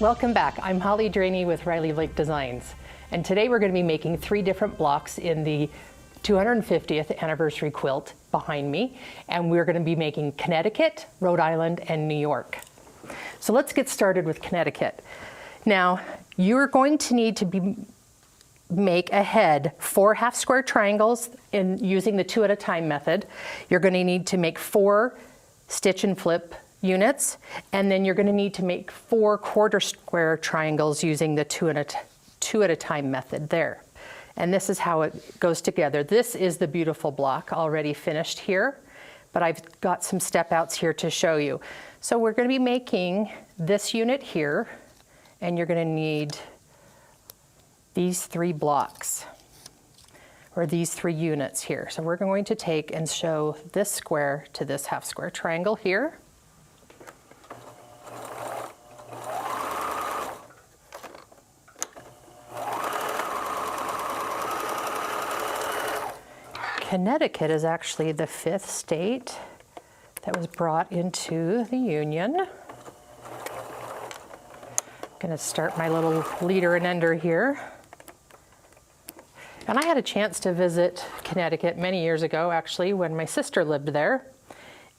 Welcome back. I'm Holly Draney with Riley Lake Designs, and today we're going to be making 3 different blocks in the 250th anniversary quilt behind me, and we're going to be making Connecticut, Rhode Island, and New York. So let's get started with Connecticut. Now, you're going to need to make a head 4 half square triangles in using the 2 at a time method. You're going to need to make 4 stitch and flip units, and then you're going to need to make 4 quarter square triangles using the 2 at a time method there. And this is how it goes together. This is the beautiful block already finished here, but I've got some step outs here to show you. So we're going to be making this unit here, and you're going to need these 3 blocks, or these 3 units here. So we're going to take and show this square to this half square triangle here. Connecticut is actually the 5th state that was brought into the Union. I'm going to start my little leader and ender here. And I had a chance to visit Connecticut many years ago, actually, when my sister lived there.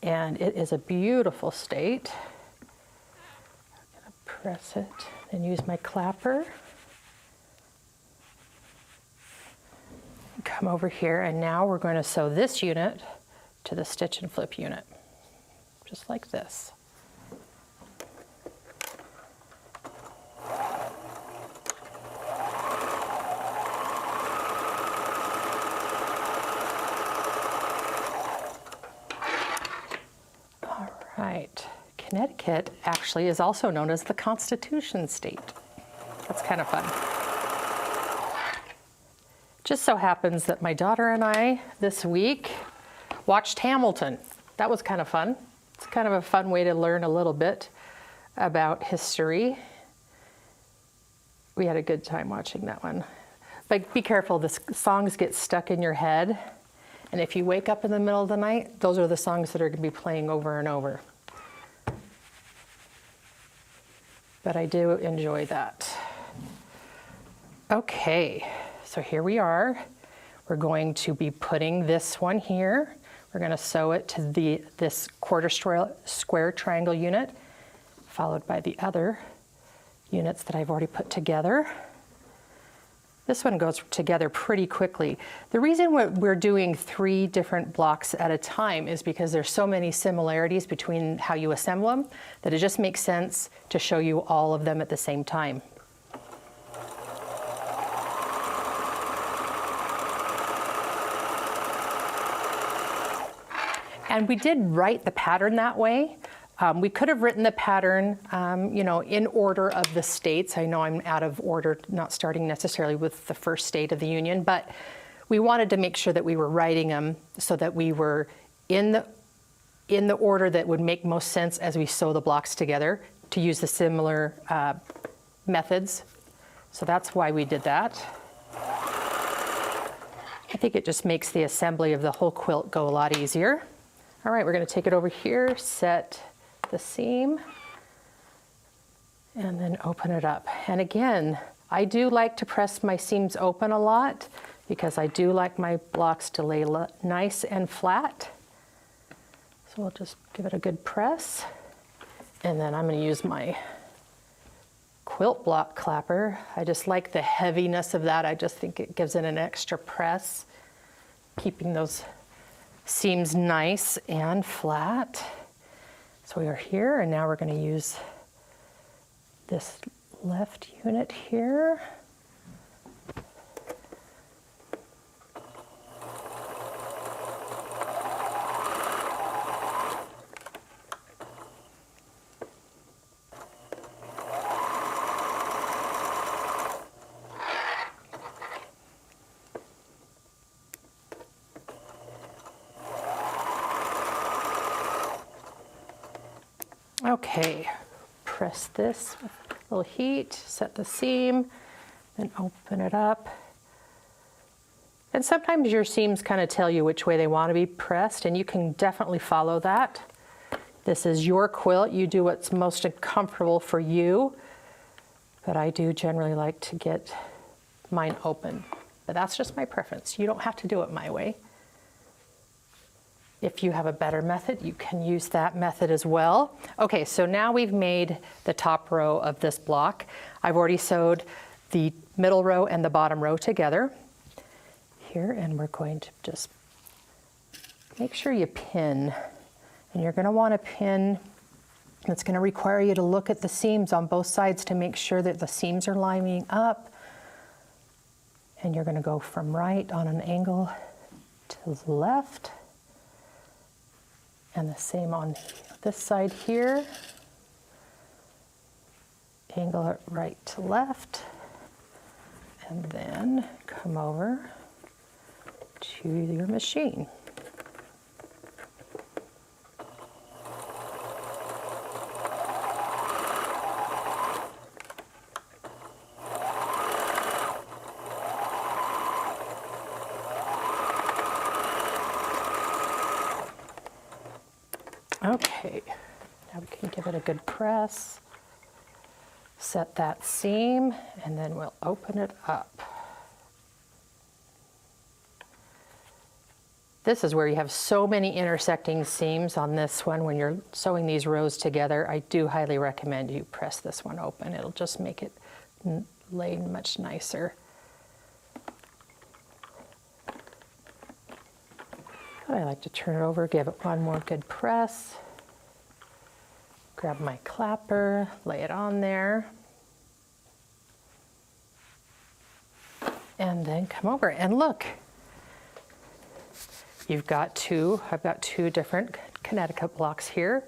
And it is a beautiful state. I'm going to press it and use my clapper. Come over here, and now we're going to sew this unit to the stitch and flip unit, just like this. All right, Connecticut actually is also known as the Constitution State. That's kind of fun. Just so happens that my daughter and I this week watched Hamilton. That was kind of fun. It's kind of a fun way to learn a little bit about history. We had a good time watching that one. But be careful, the songs get stuck in your head. And if you wake up in the middle of the night, those are the songs that are going to be playing over and over. But I do enjoy that. Okay. So here we are. We're going to be putting this one here. We're going to sew it to this quarter square triangle unit, followed by the other units that I've already put together. This one goes together pretty quickly. The reason we're doing 3 different blocks at a time is because there's so many similarities between how you assemble them that it just makes sense to show you all of them at the same time. And we did write the pattern that way. We could have written the pattern, in order of the states. I know I'm out of order, not starting necessarily with the first state of the Union, but we wanted to make sure that we were writing them so that we were in the order that would make most sense as we sew the blocks together to use the similar methods. So that's why we did that. I think it just makes the assembly of the whole quilt go a lot easier. All right, we're going to take it over here, set the seam, and then open it up. And again, I do like to press my seams open a lot because I do like my blocks to lay nice and flat. So we'll just give it a good press. And then I'm going to use my quilt block clapper. I just like the heaviness of that. I just think it gives it an extra press, keeping those seams nice and flat. So we are here, and now we're going to use this left unit here. Okay, press this with a little heat, set the seam, then open it up. And sometimes your seams kind of tell you which way they want to be pressed, and you can definitely follow that. This is your quilt. You do what's most comfortable for you. but I do generally like to get mine open. But that's just my preference. You don't have to do it my way. If you have a better method, you can use that method as well. Okay, so now we've made the top row of this block. I've already sewed the middle row and the bottom row together here, and we're going to just make sure you pin. And you're going to want to pin. It's going to require you to look at the seams on both sides to make sure that the seams are lining up. And you're going to go from right on an angle to the left. And the same on this side here. Angle it right to left. And then come over to your machine. Okay, now we can give it a good press, set that seam, and then we'll open it up. This is where you have so many intersecting seams on this one. When you're sewing these rows together, I do highly recommend you press this one open. It'll just make it lay much nicer. I like to turn it over, give it one more good press. Grab my clapper, lay it on there. And then come over and look. I've got two different Connecticut blocks here.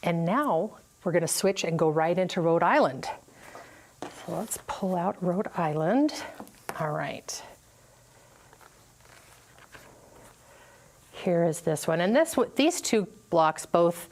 And now we're going to switch and go right into Rhode Island. So let's pull out Rhode Island. All right. Here is this one, and these two blocks both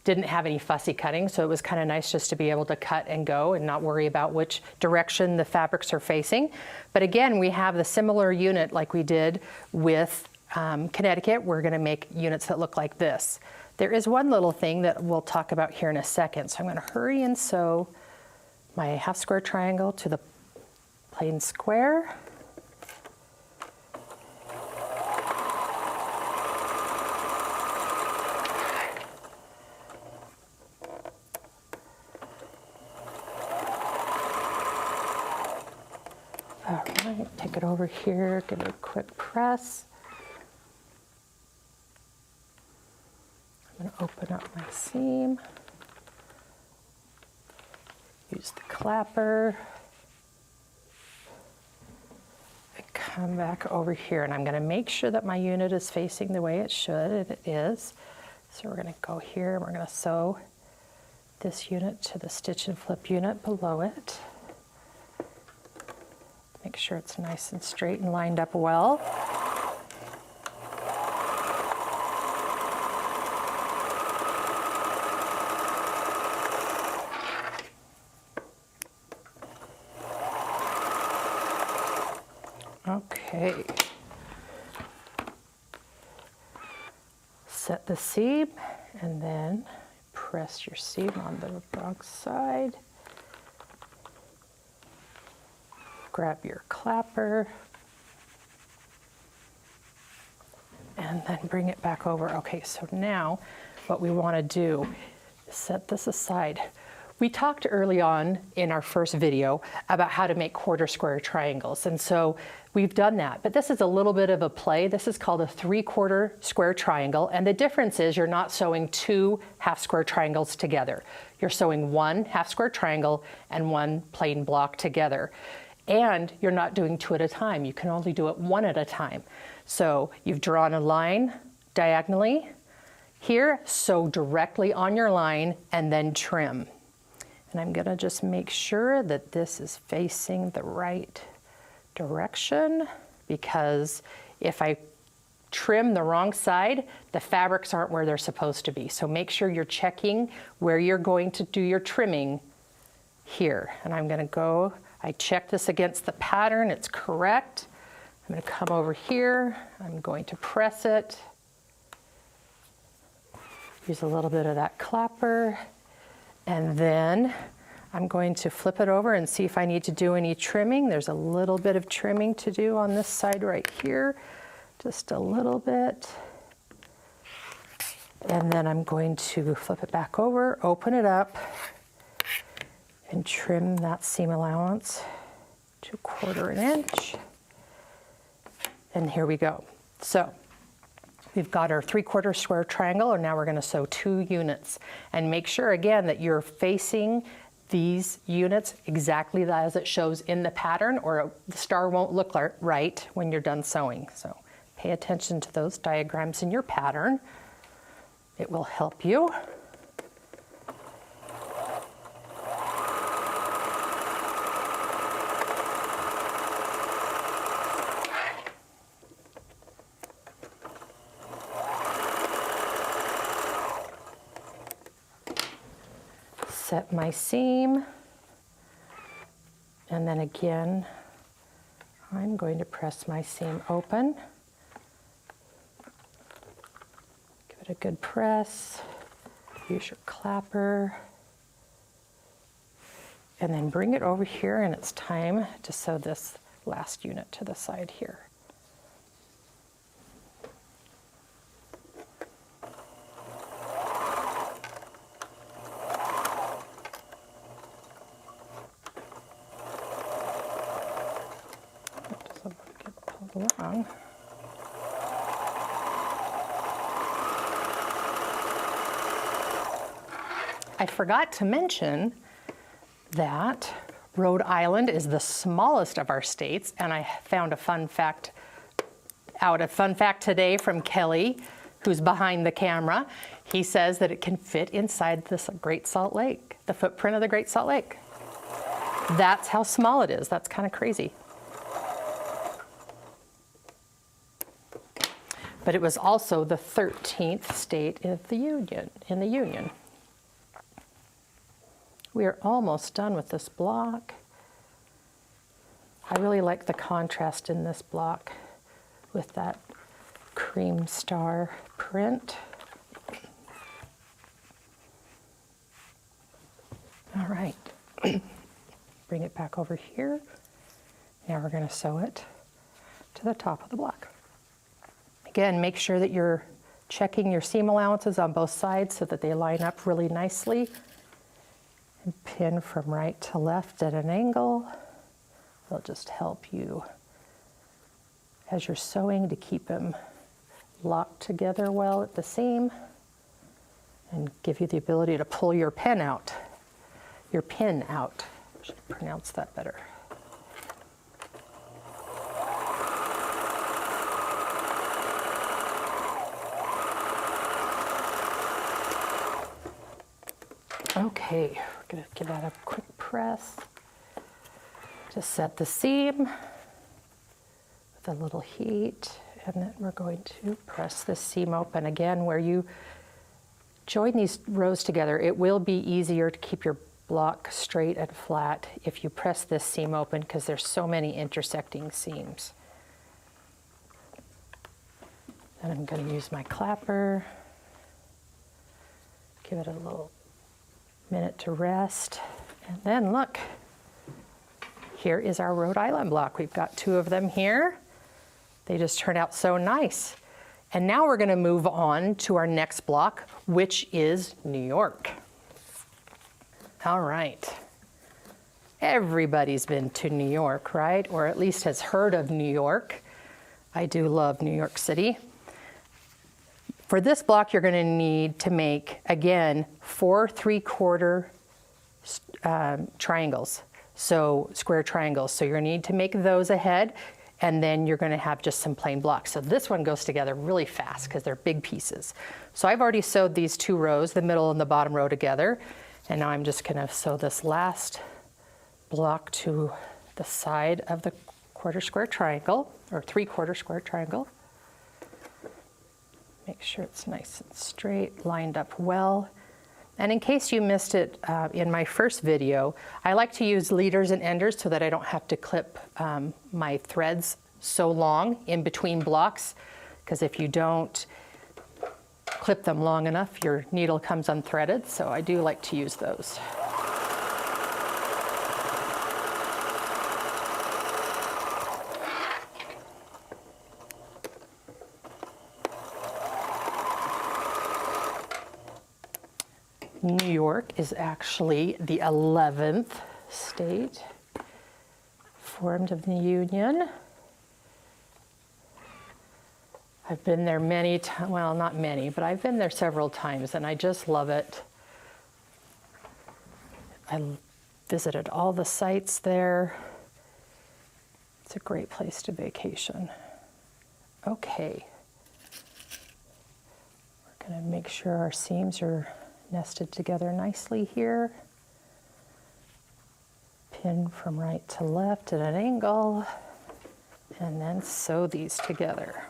didn't have any fussy cutting, so it was kind of nice just to be able to cut and go and not worry about which direction the fabrics are facing. But again, we have the similar unit like we did with Connecticut. We're going to make units that look like this. There is one little thing that we'll talk about here in a second, so I'm going to hurry and sew my half square triangle to the plain square. All right, take it over here, give it a quick press. I'm going to open up my seam, use the clapper, and come back over here. And I'm going to make sure that my unit is facing the way it should, and it is. So we're going to go here, and we're going to sew this unit to the stitch and flip unit below it. Make sure it's nice and straight and lined up well. Okay. Set the seam and then press your seam on the wrong side. Grab your clapper and then bring it back over. Okay, so now what we want to do is set this aside. We talked early on in our first video about how to make quarter square triangles, and so we've done that, but this is a little bit of a play. This is called a 3/4 square triangle, and the difference is you're not sewing two half square triangles together. You're sewing one half square triangle and one plain block together. And you're not doing two at a time. You can only do it one at a time. So you've drawn a line diagonally here, sew directly on your line, and then trim. And I'm gonna just make sure that this is facing the right direction, because if I trim the wrong side, the fabrics aren't where they're supposed to be. So make sure you're checking where you're going to do your trimming here. And I'm gonna go, I checked this against the pattern, it's correct. I'm going to come over here, I'm going to press it, use a little bit of that clapper, and then I'm going to flip it over and see if I need to do any trimming. There's a little bit of trimming to do on this side right here, just a little bit. And then I'm going to flip it back over, open it up, and trim that seam allowance to 1/4 inch. And here we go. So we've got our 3/4 square triangle, and now we're going to sew 2 units. And make sure again that you're facing these units exactly as it shows in the pattern, or the star won't look right when you're done sewing. So pay attention to those diagrams in your pattern. It will help you. Set my seam, and then again I'm going to press my seam open. Give it a good press, use your clapper, and then bring it over here, and it's time to sew this last unit to the side here. Along. I forgot to mention that Rhode Island is the smallest of our states, and I found a fun fact today from Kelly, who's behind the camera. He says that it can fit inside this Great Salt Lake, the footprint of the Great Salt Lake. That's how small it is. That's kind of crazy. But it was also the 13th state of the Union. We are almost done with this block. I really like the contrast in this block with that cream star print. All right, bring it back over here. Now we're going to sew it to the top of the block. Again, make sure that you're checking your seam allowances on both sides so that they line up really nicely. And pin from right to left at an angle. They'll just help you as you're sewing to keep them locked together well at the seam and give you the ability to pull your pin out. I should pronounce that better. Okay, we're going to give that a quick press. Just set the seam with a little heat, and then we're going to press this seam open. Again, where you join these rows together, it will be easier to keep your block straight and flat if you press this seam open, because there's so many intersecting seams. And I'm going to use my clapper, give it a little minute to rest, and then look, here is our Rhode Island block. We've got 2 of them here. They just turned out so nice. And now we're going to move on to our next block, which is New York. All right. Everybody's been to New York, right? Or at least has heard of New York. I do love New York City. For this block, you're going to need to make, again, 4 3/4 triangles, so square triangles. So you're going to need to make those ahead, and then you're going to have just some plain blocks. So this one goes together really fast because they're big pieces. So I've already sewed these 2 rows, the middle and the bottom row together, and now I'm just going to sew this last block to the side of the 1/4 square triangle, or 3/4 square triangle. Make sure it's nice and straight, lined up well. And in case you missed it in my first video, I like to use leaders and enders so that I don't have to clip my threads so long in between blocks, because if you don't clip them long enough, your needle comes unthreaded, so I do like to use those. New York is actually the 11th state formed of the Union. I've been there many times, well, not many, but I've been there several times, and I just love it. I visited all the sites there. It's a great place to vacation. Okay. We're going to make sure our seams are nested together nicely here. Pin from right to left at an angle, and then sew these together.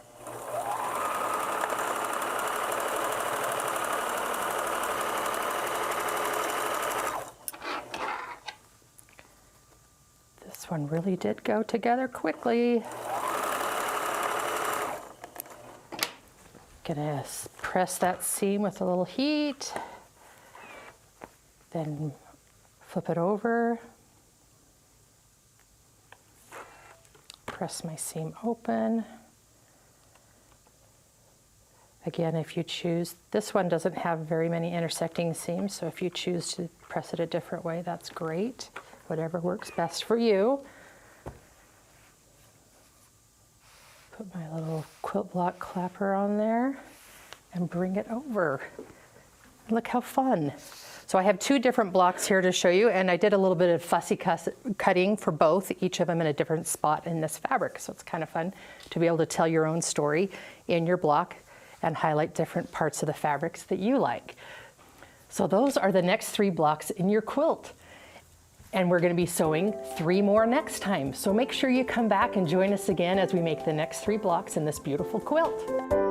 This one really did go together quickly. Gonna press that seam with a little heat, then flip it over, press my seam open. Again, if you choose, this one doesn't have very many intersecting seams, so if you choose to press it a different way, that's great. Whatever works best for you. Put my little quilt block clapper on there and bring it over. Look how fun. So I have two different blocks here to show you, and I did a little bit of fussy cutting for both, each of them in a different spot in this fabric. So it's kind of fun to be able to tell your own story in your block and highlight different parts of the fabrics that you like. So those are the next 3 blocks in your quilt. And we're going to be sewing 3 more next time. So make sure you come back and join us again as we make the next 3 blocks in this beautiful quilt.